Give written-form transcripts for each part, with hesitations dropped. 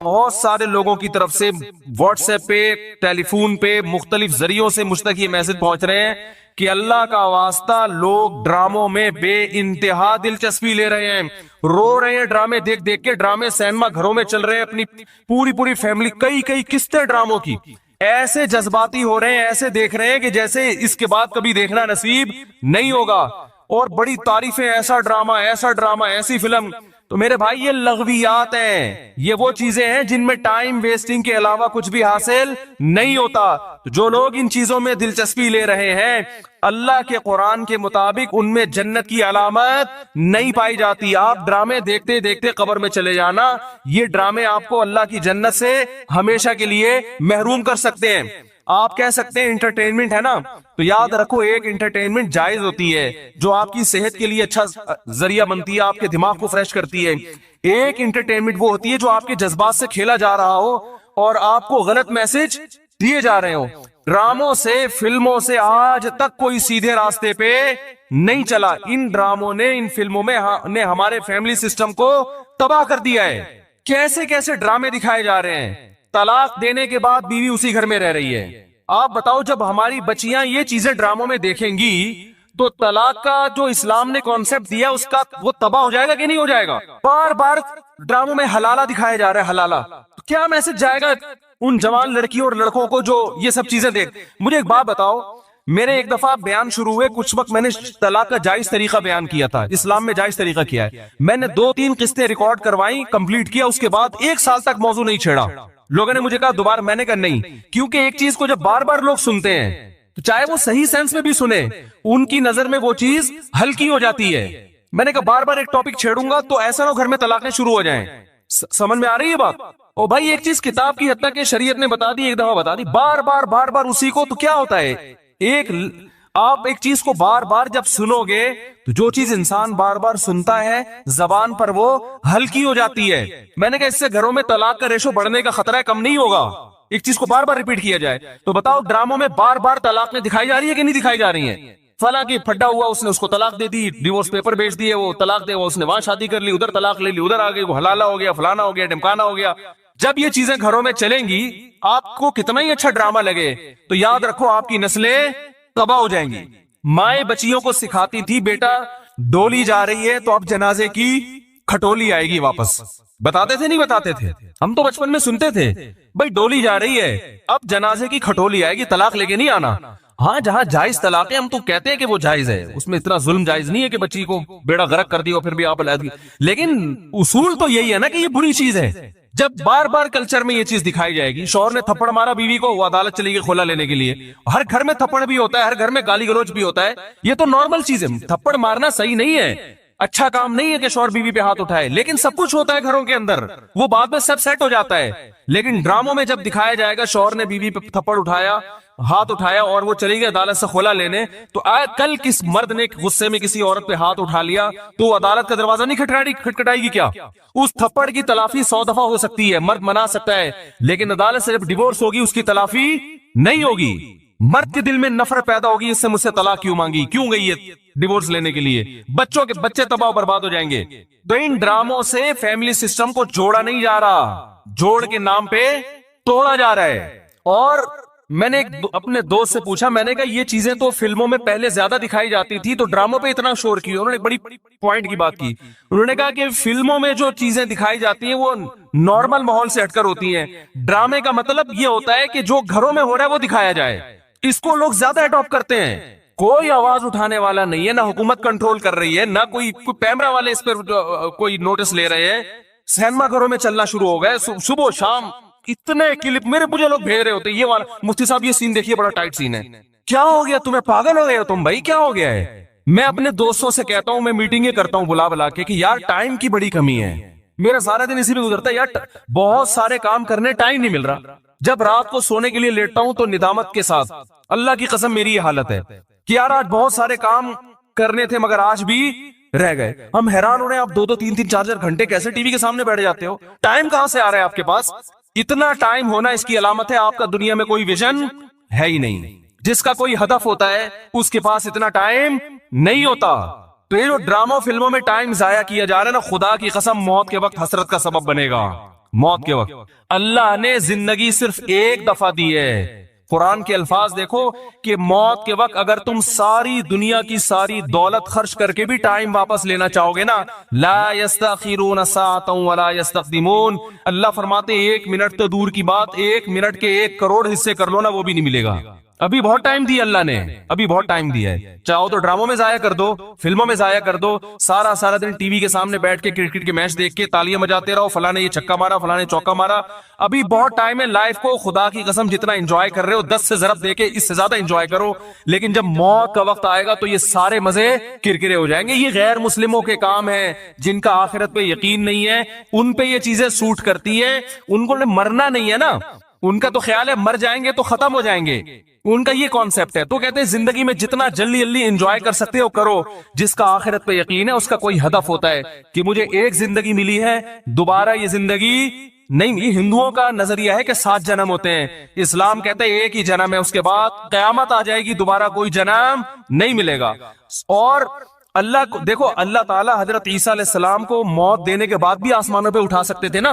بہت سارے لوگوں کی طرف سے واٹس ایپ پہ، ٹیلی فون پہ، مختلف ذریعوں سے مجھ تک یہ میسج پہنچ رہے ہیں کہ اللہ کا واسطہ لوگ ڈراموں میں بے انتہا دلچسپی لے رہے ہیں، رو رہے ہیں ڈرامے دیکھ دیکھ کے. ڈرامے سینما گھروں میں چل رہے ہیں، اپنی پوری فیملی، کئی قسطیں ڈراموں کی، ایسے جذباتی ہو رہے ہیں، ایسے دیکھ رہے ہیں کہ جیسے اس کے بعد کبھی دیکھنا نصیب نہیں ہوگا. اور بڑی تعریفیں، ایسا ڈرامہ، ایسی فلم. تو میرے بھائی یہ لغویات ہیں، یہ وہ چیزیں ہیں جن میں ٹائم ویسٹنگ کے علاوہ کچھ بھی حاصل نہیں ہوتا. تو جو لوگ ان چیزوں میں دلچسپی لے رہے ہیں، اللہ کے قرآن کے مطابق ان میں جنت کی علامت نہیں پائی جاتی. آپ ڈرامے دیکھتے دیکھتے قبر میں چلے جانا، یہ ڈرامے آپ کو اللہ کی جنت سے ہمیشہ کے لیے محروم کر سکتے ہیں. آپ کہہ سکتے ہیں انٹرٹینمنٹ ہے نا، تو یاد رکھو ایک انٹرٹینمنٹ جائز ہوتی ہے جو آپ کی صحت کے لیے اچھا ذریعہ بنتی ہے، آپ کے دماغ کو فریش کرتی ہے. ایک انٹرٹینمنٹ وہ ہوتی ہے جو آپ کے جذبات سے کھیلا جا رہا ہو اور آپ کو غلط میسج دیے جا رہے ہو. ڈراموں سے، فلموں سے آج تک کوئی سیدھے راستے پہ نہیں چلا. ان ڈراموں نے، ان فلموں میں نے ہمارے فیملی سسٹم کو تباہ کر دیا ہے. کیسے ڈرامے دکھائے جا رہے ہیں. طلاق دینے کے بعد بیوی اسی گھر میں رہ رہی ہے. آپ بتاؤ جب ہماری بچیاں یہ چیزیں ڈراموں میں دیکھیں گی تو طلاق کا جو اسلام نے کانسیپٹ دیا اس کا وہ تباہ ہو جائے گا کہ نہیں ہو جائے گا؟ بار ڈراموں میں حلالہ دکھایا جا رہا ہے، حلالہ. تو کیا میسج جائے گا ان جوان لڑکیوں اور لڑکوں کو جو یہ سب چیزیں دیکھ؟ مجھے ایک بات بتاؤ، میرے ایک دفعہ بیان شروع ہوئے، کچھ وقت میں نے طلاق کا جائز طریقہ بیان کیا تھا، اسلام میں جائز طریقہ کیا ہے. میں نے 2-3 قسطیں ریکارڈ کروائیں، کمپلیٹ کیا، اس کے بعد 1 سال تک موضوع نہیں چھیڑا. لوگوں نے مجھے کہا دوبارہ، میں نے کہا نہیں، کیونکہ ایک چیز کو جب بار لوگ سنتے ہیں تو چاہے وہ صحیح سینس میں بھی سنیں، ان کی نظر میں وہ چیز ہلکی ہو جاتی ہے. میں نے کہا بار ایک ٹاپک چھیڑوں گا تو ایسا نہ گھر میں طلاقیں شروع ہو جائیں. سمجھ میں آ رہی ہے بات؟ او بھائی ایک چیز کتاب کی حد تک کہ شریعت نے بتا دی، ایک دفعہ بتا دی، بار اسی کو، تو کیا ہوتا ہے؟ آپ ایک چیز کو بار جب سنو گے تو جو چیز انسان بار سنتا ہے زبان پر وہ ہلکی ہو جاتی ہے. میں نے کہا اس سے گھروں میں طلاق کا ریشو بڑھنے کا خطرہ کم نہیں ہوگا ایک چیز کو بار ریپیٹ کیا جائے. تو بتاؤ ڈراموں میں بار طلاقیں دکھائی جا رہی ہے کہ نہیں دکھائی جا رہی ہیں؟ فلاں کی پھڈا ہوا، اس نے اس کو طلاق دے دی، ڈیورس پیپر بیچ دیے، وہ طلاق دے، وہ اس نے وہاں شادی کر لی، ادھر طلاق لے لی، ادھر آ گئی، وہ حلالہ ہو گیا، فلانا ہو گیا، ڈمکانا ہو گیا. جب یہ چیزیں گھروں میں چلیں گی، آپ کو کتنا ہی اچھا ڈرامہ لگے تو یاد رکھو آپ کی نسلیں تباہ ہو جائیں گی. مائیں بچیوں کو سکھاتی تھی بیٹا ڈولی جا رہی ہے تو اب جنازے کی کھٹولی آئے گی واپس. بتاتے تھے نہیں بتاتے تھے؟ ہم تو بچپن میں سنتے تھے بھائی ڈولی جا رہی ہے اب جنازے کی کھٹولی آئے گی، طلاق لے کے نہیں آنا. ہاں جہاں جائز طلاق ہے ہم تو کہتے ہیں کہ وہ جائز ہے، اس میں اتنا ظلم جائز نہیں ہے کہ بچی کو بیڑا غرق کر دیا پھر بھی آپ علیحدگی. لیکن اصول تو یہی ہے نا کہ یہ بری چیز ہے. جب بار کلچر میں یہ چیز دکھائی جائے گی، شوہر نے تھپڑ مارا بیوی کو، وہ عدالت چلی گئی خلا لینے کے لیے. ہر گھر میں تھپڑ بھی ہوتا ہے، ہر گھر میں گالی گلوچ بھی ہوتا ہے، یہ تو نارمل چیز ہے. تھپڑ مارنا صحیح نہیں ہے، اچھا کام نہیں ہے کہ شوہر بیوی پہ ہاتھ اٹھائے، لیکن سب کچھ ہوتا ہے گھروں کے اندر، وہ بعد میں سب سیٹ ہو جاتا ہے. لیکن ڈراموں میں جب دکھایا جائے گا شوہر نے بیوی پہ تھپڑ اٹھایا، ہاتھ اٹھایا اور وہ چلی گئی عدالت سے خلا لینے، تو کل کس مرد نے غصے میں کسی عورت پہ ہاتھ اٹھا لیا تو عدالت کا دروازہ نہیں کھٹکھٹائے گی کیا؟ اس تھپڑ کی تلافی 100 دفعہ ہو سکتی ہے، مرد منا سکتا ہے، لیکن عدالت سے جب ڈیورس ہوگی اس کی تلافی نہیں ہوگی. مرد کے دل میں نفرت پیدا ہوگی، اس سے مجھ سے طلاق کیوں مانگی، کیوں گئی ہے ڈیورس لینے کے لیے، بچے تباہ برباد ہو جائیں گے. تو ان ڈراموں سے فیملی سسٹم کو جوڑا نہیں جا رہا، جوڑ کے نام پہ توڑا جا رہا ہے. اور میں نے اپنے دوست سے پوچھا، میں نے کہا یہ چیزیں تو فلموں میں پہلے زیادہ دکھائی جاتی تھی تو ڈراموں پہ اتنا شور کیوں؟ انہوں نے بڑی پوائنٹ کی بات کی. انہوں نے کہا کہ فلموں میں جو چیزیں دکھائی جاتی ہیں وہ نارمل ماحول سے ہٹ کر ہوتی ہیں، ڈرامے کا مطلب یہ ہوتا ہے کہ جو گھروں میں ہو رہا ہے وہ دکھایا جائے. اس کو لوگ زیادہ اڈاپٹ کرتے ہیں. کوئی آواز اٹھانے والا نہیں ہے، نہ حکومت کنٹرول کر رہی ہے، نہ کوئی کیمرہ والے اس پر کوئی نوٹس لے رہے ہیں. سینما گھروں میں چلنا شروع ہو گئے، صبح شام اتنے کلپ مجھے لوگ بھیج رہے ہوتے، یہ والا مفتی صاحب یہ سین دیکھیے بڑا ٹائٹ سین ہے. کیا ہو گیا تمہیں؟ پاگل ہو گئے ہو تم بھائی، کیا ہو گیا ہے؟ میں اپنے دوستوں سے کہتا ہوں، میں میٹنگیں کرتا ہوں بلا کے کہ یار ٹائم کی بڑی کمی ہے، میرا سارا دن اسی میں گزرتا ہے یار، بہت سارے کام کرنے ٹائم نہیں مل رہا. جب رات کو سونے کے لیے لیٹتا ہوں تو ندامت کے ساتھ، اللہ کی قسم میری یہ حالت ہے کہ یار آج بہت سارے کام کرنے تھے مگر آج بھی رہ گئے. ہم حیران ہو رہے ہیں آپ 2-2 3-3 4-4 گھنٹے کیسے ٹی وی کے سامنے بیٹھ جاتے ہو؟ ٹائم کہاں سے آ رہا ہے آپ کے پاس؟ اتنا ٹائم ہونا اس کی علامت ہے آپ کا دنیا میں کوئی ویژن ہے ہی نہیں. جس کا کوئی ہدف ہوتا ہے اس کے پاس اتنا ٹائم نہیں ہوتا. تو یہ جو ڈراموں فلموں میں ٹائم ضائع کیا جا رہا ہے نا، خدا کی قسم موت کے وقت حسرت کا سبب بنے گا. موت کے وقت اللہ نے زندگی صرف ایک دفعہ دی ہے. قرآن کے الفاظ دیکھو کہ موت کے وقت اگر تم ساری دنیا کی ساری دولت خرچ کر کے بھی ٹائم واپس لینا چاہو گے نا، لا یستاخرون ساعۃ ولا یستقدمون، اللہ فرماتے ہیں 1 منٹ تو دور کی بات، 1 منٹ کے 1 کروڑ حصے کر لو نا، وہ بھی نہیں ملے گا. ابھی بہت ٹائم دیا اللہ نے، ابھی بہت ٹائم دیا ہے. چاہو تو ڈراموں میں ضائع کر دو، فلموں میں ضائع کر دو، سارا دن ٹی وی کے سامنے بیٹھ کے کرکٹ کے میچ دیکھ کے تالیاں بجاتے رہو، فلاں نے یہ چھکا مارا، فلاں نے چوکا مارا. ابھی بہت ٹائم ہے. لائف کو خدا کی قسم جتنا انجوائے کر رہے ہو 10 سے ضرب دے کے اس سے زیادہ انجوائے کرو. لیکن جب موت کا وقت آئے گا تو یہ سارے مزے کرکرے ہو جائیں گے. یہ غیر مسلموں کے کام ہیں، جن کا آخرت پہ یقین نہیں ہے، ان پہ یہ چیزیں سوٹ کرتی ہیں. ان کو مرنا نہیں ہے نا، ان کا تو خیال ہے مر جائیں گے تو ختم ہو جائیں گے، ان کا یہ کانسیپٹ ہے. تو کہتے ہیں زندگی میں جتنا جلدی انجوائے کر سکتے ہو کرو. جس کا آخرت پہ یقین ہے اس کا کوئی ہدف ہوتا ہے کہ مجھے ایک زندگی ملی ہے، دوبارہ یہ زندگی نہیں. یہ ہندوؤں کا نظریہ ہے کہ 7 جنم ہوتے ہیں، اسلام کہتے ہیں ایک ہی جنم ہے، اس کے بعد قیامت آ جائے گی، دوبارہ کوئی جنم نہیں ملے گا. اور اللہ کو دیکھو، اللہ تعالیٰ حضرت عیسیٰ علیہ السلام کو موت دینے کے بعد بھی آسمانوں پہ اٹھا سکتے تھے نا،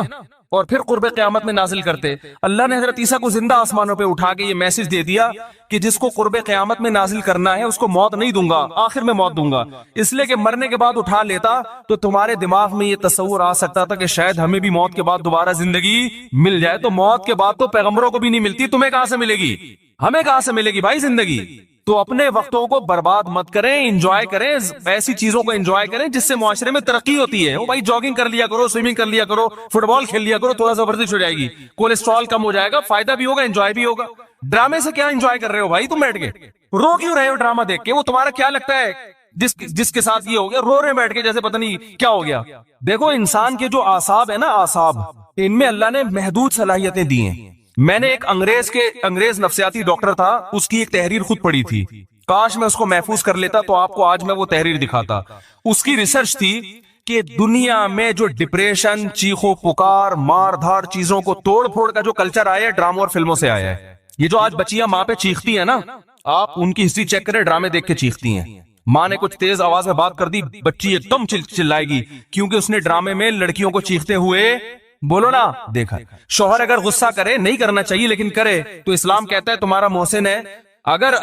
اور پھر قرب قیامت میں نازل کرتے. اللہ نے حضرت عیسیٰ کو زندہ آسمانوں پہ اٹھا کے یہ میسج دے دیا کہ جس کو قرب قیامت میں نازل کرنا ہے اس کو موت نہیں دوں گا، آخر میں موت دوں گا. اس لیے کہ مرنے کے بعد اٹھا لیتا تو تمہارے دماغ میں یہ تصور آ سکتا تھا کہ شاید ہمیں بھی موت کے بعد دوبارہ زندگی مل جائے. تو موت کے بعد تو پیغمبروں کو بھی نہیں ملتی، تمہیں کہاں سے ملے گی، ہمیں کہاں سے ملے گی بھائی زندگی. تو اپنے وقتوں کو برباد مت کریں، انجوائے کریں، ایسی چیزوں کو انجوائے کریں جس سے معاشرے میں ترقی ہوتی ہے. وہ بھائی جاگنگ کر لیا کرو، سوئمنگ کر لیا کرو، فٹ بال کھیل لیا کرو، تھوڑا سا ورزش ہو جائے گی، کولیسٹرول کم ہو جائے گا، فائدہ بھی ہوگا، انجوائے بھی ہوگا. ڈرامے سے کیا انجوائے کر رہے ہو بھائی؟ تم بیٹھ کے رو کیوں رہے ہو ڈرامہ دیکھ کے؟ وہ تمہارا کیا لگتا ہے جس کے ساتھ یہ ہو گیا رو رہے بیٹھ کے جیسے پتہ نہیں کیا ہو گیا. دیکھو انسان کے جو اعصاب ہے نا، اعصاب، ان میں اللہ نے محدود صلاحیتیں دی ہیں. میں نے ایک انگریز نفسیاتی ڈاکٹر تھا، اس کی ایک تحریر خود پڑھی تھی. کاش میں اس کو محفوظ کر لیتا تو آپ کو آج میں وہ تحریر دکھاتا. اس کی ریسرچ تھی کہ دنیا میں جو ڈپریشن، چیخو پکار، مار دھاڑ، چیزوں کو توڑ پھوڑ کا جو کلچر آیا ہے ڈراموں اور فلموں سے آیا ہے. یہ جو آج بچیاں ماں پہ چیختی ہیں نا، آپ ان کی ہسٹری چیک کریں، ڈرامے دیکھ کے چیختی ہیں. ماں نے کچھ تیز آواز میں بات کر دی، بچی ایک دم چلائے گی کیونکہ اس نے ڈرامے میں لڑکیوں کو چیختے ہوئے بولو نا دیکھا. شوہر اگر غصہ کرے، نہیں کرنا چاہیے لیکن کرے، تو اسلام کہتا ہے تمہارا محسن ہے. اگر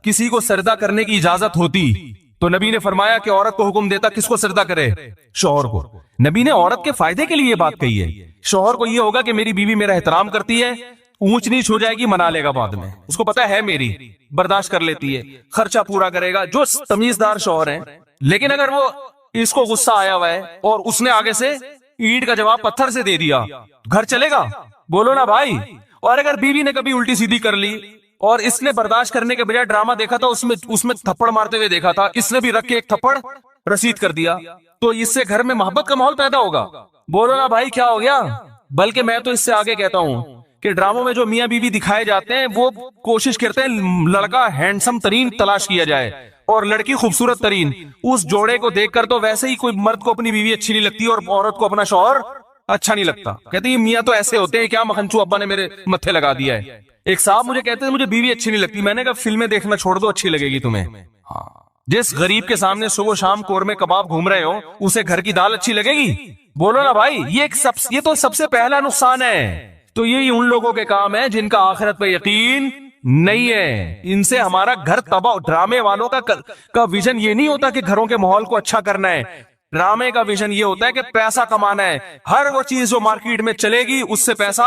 کسی کو سجدہ کرنے کی اجازت ہوتی تو نبی نے فرمایا کہ عورت کو حکم دیتا کس کو سجدہ کرے؟ شوہر کو. نبی نے عورت کے فائدے کے لیے یہ بات کہی ہے. شوہر کو یہ ہوگا کہ میری بیوی میرا احترام کرتی ہے، اونچ نیچ ہو جائے گی منا لے گا، بعد میں اس کو پتا ہے میری برداشت کر لیتی ہے، خرچہ پورا کرے گا، جو تمیزدار شوہر ہیں. لیکن اگر وہ اس کو غصہ آیا ہوا ہے اور اس نے آگے سے اینٹ کا جواب پتھر سے دے دیا، گھر چلے گا؟ بولو نا بھائی. اور اگر بیوی نے کبھی الٹی سیدھی کر لی اور اس نے برداشت کرنے کے بجائے ڈرامہ دیکھا تھا، اس میں تھپڑ مارتے ہوئے دیکھا تھا، اس نے بھی رکھ کے ایک تھپڑ رسید کر دیا، تو اس سے گھر میں محبت کا ماحول پیدا ہوگا؟ بولو نا بھائی کیا ہو گیا؟ بلکہ میں تو اس سے آگے کہتا ہوں کہ ڈراموں میں جو میاں بیوی دکھائے جاتے ہیں وہ کوشش کرتے ہیں لڑکا ہینڈسم ترین تلاش کیا جائے اور لڑکی خوبصورت ترین. اس جوڑے کو دیکھ کر تو ویسے ہی کوئی مرد کو اپنی بیوی اچھی نہیں لگتی اور عورت کو اپنا شوہر اچھا نہیں لگتا. کہتے ہیں میاں تو ایسے ہوتے ہیں، کیا مکھنچو ابا نے میرے متھے لگا دیا ہے. ایک صاحب مجھے کہتے ہیں مجھے بیوی اچھی نہیں لگتی. میں نے کہا فلمیں دیکھنا چھوڑ دو، اچھی لگے گی تمہیں. جس غریب کے سامنے صبح شام قورمے کباب گھوم رہے ہو اسے گھر کی دال اچھی لگے گی؟ بولو نا بھائی. یہ تو سب سے پہلا نقصان ہے. تو یہی ان لوگوں کے کام ہے جن کا آخرت پہ یقین نہیں ہے. ان سے ہمارا گھر تباہ. ڈرامے والوں کا ویژن یہ نہیں ہوتا کہ گھروں کے ماحول کو اچھا کرنا ہے. ڈرامے کا ویژن یہ ہوتا ہے کہ پیسہ کمانا ہے. ہر وہ چیز جو مارکیٹ میں چلے گی اس سے پیسہ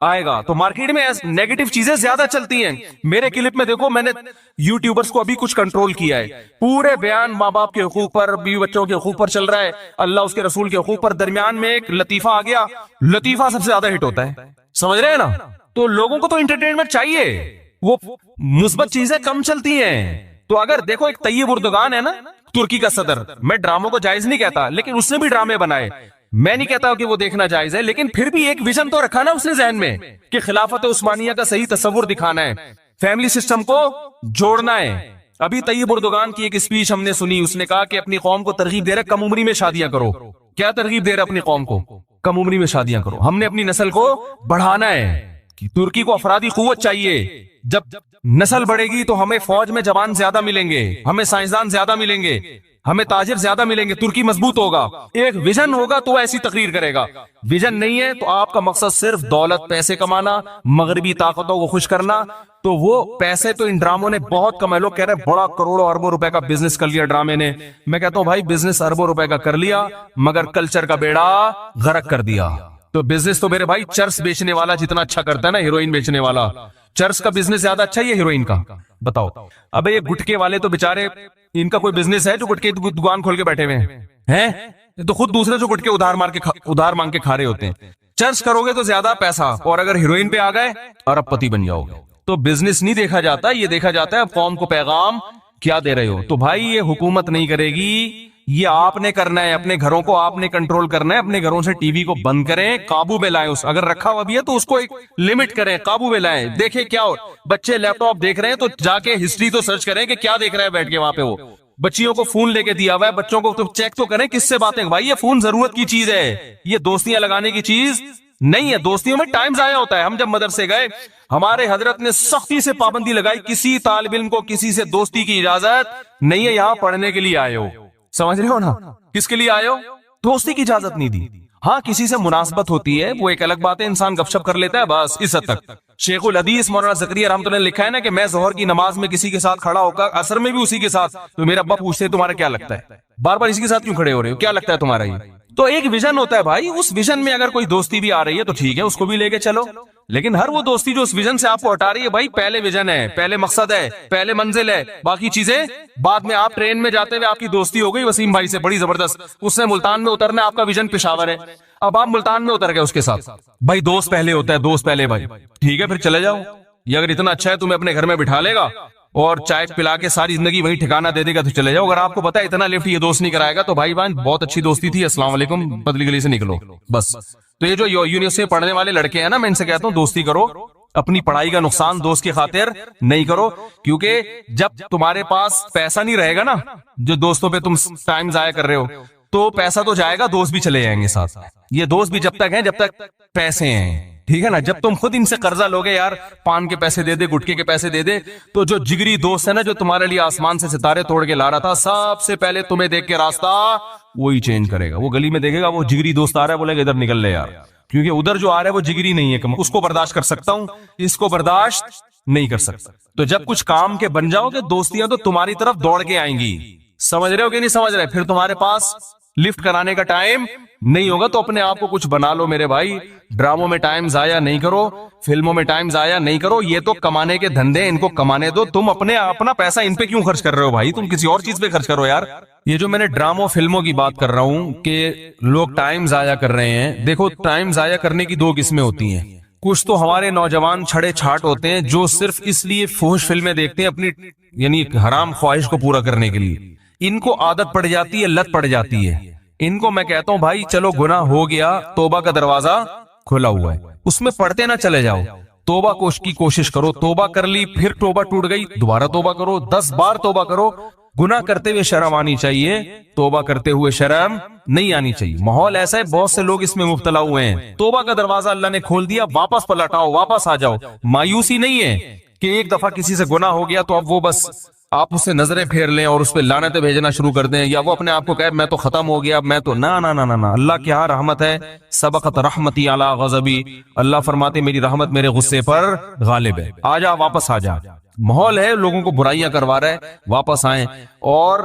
آئے گا. تو مارکیٹ میں نیگیٹو چیزیں زیادہ چلتی ہیں. میرے کلپ میں دیکھو میں نے یوٹیوبرز کو ابھی کچھ کنٹرول کیا ہے. پورے بیان ماں باپ کے حقوق پر، بیوی بچوں کے حقوق پر چل رہا ہے، اللہ اس کے رسول کے حقوق پر. درمیان میں ایک لطیفہ آ گیا، لطیفہ سب سے زیادہ ہٹ ہوتا ہے. سمجھ رہے ہیں نا؟ تو لوگوں کو تو انٹرٹینمنٹ چاہیے، وہ مثبت چیزیں کم چلتی ہیں. تو اگر دیکھو ایک طیب اردگان ہے نا، ترکی کا صدر، میں ڈراموں کو جائز نہیں کہتا لیکن اس نے بھی ڈرامے بنائے. میں نہیں کہتا کہ وہ دیکھنا جائز ہے، لیکن پھر بھی ایک ویژن تو رکھا نا اس نے ذہن میں کہ خلافت عثمانیہ کا صحیح تصور دکھانا ہے، فیملی سسٹم کو جوڑنا ہے. ابھی طیب اردگان کی ایک اسپیچ ہم نے سنی، اس نے کہا کہ اپنی قوم کو ترغیب دے رہا کم عمری میں شادیاں کرو. کیا ترغیب دے رہا اپنی قوم کو؟ کم عمری میں شادیاں کرو. ہم نے اپنی نسل کو بڑھانا ہے. ترکی کو افرادی قوت چاہیے. جب نسل بڑھے گی تو ہمیں فوج میں جوان زیادہ ملیں گے، ہمیں سائنسدان زیادہ ملیں گے. ہمیں تاجر زیادہ ملیں گے, ترکی مضبوط ہوگا. ایک ویژن ہوگا تو وہ ایسی تقریر کرے گا. ویژن نہیں ہے تو آپ کا مقصد صرف دولت, پیسے کمانا, مغربی طاقتوں کو خوش کرنا, تو وہ پیسے تو ان ڈراموں نے بہت کمائے. لوگ کہہ رہے ہیں بڑا کروڑوں اربوں روپے کا بزنس کر لیا ڈرامے نے. میں کہتا ہوں بھائی بزنس اربوں روپے کا کر لیا مگر کلچر کا بیڑا غرق کر دیا. تو بزنس تو میرے بھائی چرس بیچنے والا جتنا اچھا کرتا ہے نا, ہیروئن بیچنے والا, چرس کا بزنس زیادہ اچھا ہے یا ہیروئن کا؟ بتاؤ. اب یہ گٹکے والے تو بےچارے, ان کا کوئی بزنس ہے جو گٹکے دکان کھول کے بیٹھے ہوئے ہیں؟ تو خود دوسرے جو گٹکے ادھار مانگ کے کھا رہے ہوتے ہیں. چرس کرو گے تو زیادہ پیسہ, اور اگر ہیروئن پہ آ گئے ارب پتی بن جاؤ گے. تو بزنس نہیں دیکھا جاتا, یہ دیکھا جاتا ہے قوم کو پیغام کیا دے رہے ہو. تو بھائی یہ حکومت نہیں کرے گی, یہ آپ نے کرنا ہے. اپنے گھروں کو آپ نے کنٹرول کرنا ہے. اپنے گھروں سے ٹی وی کو بند کریں, قابو میں لائیں. اگر رکھا ہوا بھی ہے تو اس کو ایک لمٹ کریں, قابو میں لائیں. دیکھیں کیا ہو, بچے لیپ ٹاپ دیکھ رہے ہیں تو جا کے ہسٹری تو سرچ کریں کہ کیا دیکھ رہے ہیں بیٹھ کے وہاں پہ. وہ بچیوں کو فون لے کے دیا ہوا ہے, بچوں کو تو چیک تو کریں کس سے باتیں. بھائی یہ فون ضرورت کی چیز ہے, یہ دوستیاں لگانے کی چیز نہیں ہے. دوستیوں میں ٹائم ضائع ہوتا ہے. ہم جب مدرسے گئے ہمارے حضرت نے سختی سے پابندی لگائی, کسی طالب علم کو کسی سے دوستی کی اجازت نہیں ہے. یہاں پڑھنے کے لیے آئے ہو, سمجھ رہے ہو نا, کس کے لیے آئے ہو, دوستی کی اجازت نہیں دی. ہاں کسی سے مناسبت ہوتی ہے وہ ایک الگ بات ہے, انسان گپ شپ کر لیتا ہے بس اس حد تک. شیخ الحدیث مولانا زکریا رحمۃ اللہ نے لکھا ہے نا کہ میں ظہر کی نماز میں کسی کے ساتھ کھڑا ہو کر عصر میں بھی اسی کے ساتھ, تو میرا ابا پوچھتے تمہارا کیا لگتا ہے, بار بار اسی کے ساتھ کیوں کھڑے ہو رہے ہو, کیا لگتا ہے تمہارا یہ. تو ایک ویژن ہوتا ہے بھائی, اس ویژن میں اگر کوئی دوستی بھی آ رہی ہے تو ٹھیک ہے, اس کو بھی لے کے چلو. لیکن ہر وہ دوستی جو اس ویژن سے آپ کو ہٹا رہی ہے, بھائی پہلے ویژن ہے, پہلے مقصد ہے, پہلے منزل ہے, باقی چیزیں بعد میں. آپ ٹرین میں جاتے ہوئے آپ کی دوستی ہو گئی وسیم بھائی سے بڑی زبردست, اس نے ملتان میں اترنا, آپ کا ویژن پشاور ہے, اب آپ ملتان میں اتر گئے اس کے ساتھ. بھائی دوست پہلے ہوتا ہے, دوست پہلے بھائی, ٹھیک ہے پھر چلے جاؤ. یہ اگر اتنا اچھا ہے تمہیں اپنے گھر میں بٹھا لے گا اور چائے پلا کے ساری زندگی وہی ٹھکانہ دے دے گا تو چلے جاؤ. اگر آپ کو پتا ہے اتنا لفٹ یہ دوست نہیں کرائے گا تو بھائی بہن بہت اچھی دوستی تھی, السلام علیکم, بدلی گلی سے نکلو بس. تو یہ جو یونیورسٹی پڑھنے والے لڑکے ہیں نا, میں ان سے کہتا ہوں دوستی کرو, اپنی پڑھائی کا نقصان دوست کی خاطر نہیں کرو. کیونکہ جب تمہارے پاس پیسہ نہیں رہے گا نا, جو دوستوں پہ تم ٹائم ضائع کر رہے ہو, تو پیسہ تو جائے گا, دوست بھی چلے جائیں گے ساتھ. یہ دوست بھی جب تک ہیں جب تک پیسے ہیں, ٹھیک ہے نا. جب تم خود ان سے قرضہ لوگے, یار پان کے پیسے دے دے, گٹکے کے پیسے دے دے, تو جو جگری دوست ہے نا, جو تمہارے لیے آسمان سے ستارے توڑ کے لا رہا تھا, سب سے پہلے تمہیں دیکھ کے راستہ وہی چینج کرے گا. وہ گلی میں دیکھے گا وہ جگری دوست آ رہا ہے, بولے گا ادھر نکل لے یار, کیونکہ ادھر جو آ رہا ہے وہ جگری نہیں ہے, اس کو برداشت کر سکتا ہوں, اس کو برداشت نہیں کر سکتا. تو جب کچھ کام کے بن جاؤ گے, دوستیاں تو تمہاری طرف دوڑ کے آئیں گی. سمجھ رہے ہو کہ نہیں سمجھ رہے؟ پھر تمہارے پاس لفٹ کرانے کا ٹائم نہیں ہوگا. تو اپنے آپ کو کچھ بنا لو میرے بھائی, ڈراموں میں ٹائم ضائع نہیں کرو, فلموں میں ٹائم ضائع نہیں کرو. یہ تو کمانے کے دھندے, ان کو کمانے دو. تم اپنا پیسہ ان پہ کیوں خرچ کر رہے ہو بھائی, تم کسی اور چیز پہ خرچ کرو یار. یہ جو میں نے ڈراموں فلموں کی بات کر رہا ہوں کہ لوگ ٹائم ضائع کر رہے ہیں, دیکھو ٹائم ضائع کرنے کی دو قسمیں ہوتی ہیں. کچھ تو ہمارے نوجوان چھڑے چھاٹ ہوتے ہیں جو صرف اس لیے فحش فلمیں دیکھتے ہیں اپنی یعنی حرام خواہش کو پورا کرنے کے لیے. ان کو عادت پڑ جاتی ہے, لت پڑ جاتی ہے. ان کو میں کہتا ہوں بھائی چلو گناہ ہو گیا, توبہ کا دروازہ کھلا ہوا ہے, اس میں پڑھتے نہ چلے جاؤ. توبہ کی کوشش کرو, توبہ کر لی, پھر توبہ ٹوٹ گئی, دوبارہ توبہ کرو, 10 بار توبہ کرو. گناہ کرتے ہوئے شرم آنی چاہیے, توبہ کرتے ہوئے شرم نہیں آنی چاہیے. ماحول ایسا ہے, بہت سے لوگ اس میں مبتلا ہوئے ہیں. توبہ کا دروازہ اللہ نے کھول دیا, واپس پلٹ آؤ, واپس آ جاؤ. مایوسی نہیں ہے کہ ایک دفعہ کسی سے گناہ ہو گیا تو اب وہ بس آپ اس سے نظریں پھیر لیں اور اس پہ لعنتیں بھیجنا شروع کر دیں, یا وہ اپنے آپ کو کہے میں تو ختم ہو گیا, میں تو نا نا نا نا. اللہ کی ہاں رحمت ہے, سبقت رحمتی علی غضبی. اللہ فرماتے میری رحمت میرے غصے پر غالب ہے. آ جا, واپس آ جا. ماحول ہے لوگوں کو برائیاں کروا رہا ہے, واپس آئیں اور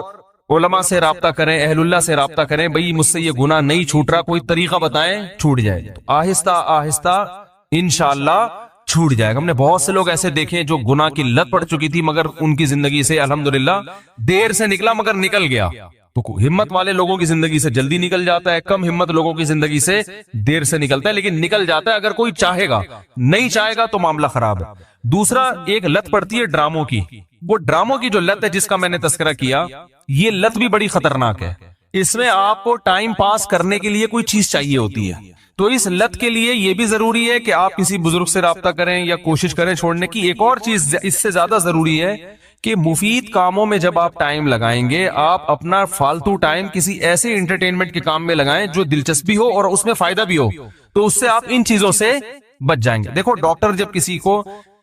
علماء سے رابطہ کریں, اہل اللہ سے رابطہ کریں. بھئی مجھ سے یہ گناہ نہیں چھوٹ رہا, کوئی طریقہ بتائیں چھوٹ جائے. آہستہ آہستہ انشاءاللہ چھوٹ جائے گا. ہم نے بہت سے لوگ ایسے دیکھے جو گناہ کی لت پڑ چکی تھی, مگر ان کی زندگی سے الحمدللہ دیر سے نکلا مگر نکل گیا. تو ہمت والے لوگوں کی زندگی سے جلدی نکل جاتا ہے, کم ہمت لوگوں کی زندگی سے دیر سے نکلتا ہے, لیکن نکل جاتا ہے اگر کوئی چاہے گا. نہیں چاہے گا تو معاملہ خراب ہے. دوسرا ایک لت پڑتی ہے ڈراموں کی. وہ ڈراموں کی جو لت ہے جس کا میں نے تذکرہ کیا, یہ لت بھی بڑی خطرناک ہے. اس میں آپ کو ٹائم پاس کرنے کے لیے کوئی چیز چاہیے ہوتی ہے. تو اس لت کے لیے یہ بھی ضروری ہے کہ آپ کسی بزرگ سے رابطہ کریں یا کوشش کریں چھوڑنے کی. ایک اور چیز اس سے زیادہ ضروری ہے کہ مفید کاموں میں جب آپ ٹائم لگائیں گے, آپ اپنا فالتو ٹائم کسی ایسے انٹرٹینمنٹ کے کام میں لگائیں جو دلچسپی ہو اور اس میں فائدہ بھی ہو, تو اس سے آپ ان چیزوں سے بچ جائیں گے. دیکھو ڈاکٹر جب کسی کو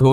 تو